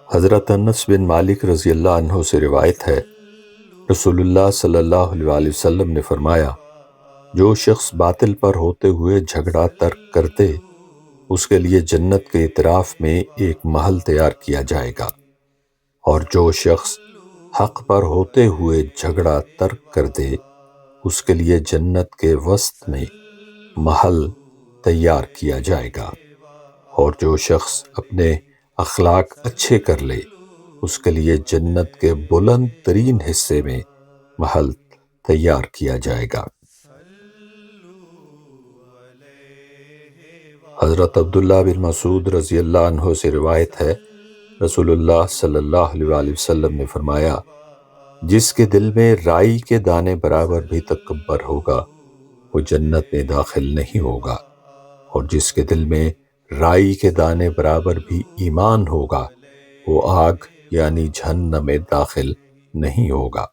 حضرت انس بن مالک رضی اللہ عنہ سے روایت ہے، رسول اللہ صلی اللہ علیہ وآلہ وسلم نے فرمایا، جو شخص باطل پر ہوتے ہوئے جھگڑا ترک کر دے، اس کے لیے جنت کے اطراف میں ایک محل تیار کیا جائے گا، اور جو شخص حق پر ہوتے ہوئے جھگڑا ترک کر دے، اس کے لیے جنت کے وسط میں محل تیار کیا جائے گا، اور جو شخص اپنے اخلاق اچھے کر لے، اس کے لیے جنت کے بلند ترین حصے میں محل تیار کیا جائے گا۔ حضرت عبداللہ بن مسعود رضی اللہ عنہ سے روایت ہے، رسول اللہ صلی اللہ علیہ وآلہ وسلم نے فرمایا، جس کے دل میں رائی کے دانے برابر بھی تکبر ہوگا، وہ جنت میں داخل نہیں ہوگا، اور جس کے دل میں رائی کے دانے برابر بھی ایمان ہوگا، وہ آگ یعنی جہنم میں داخل نہیں ہوگا۔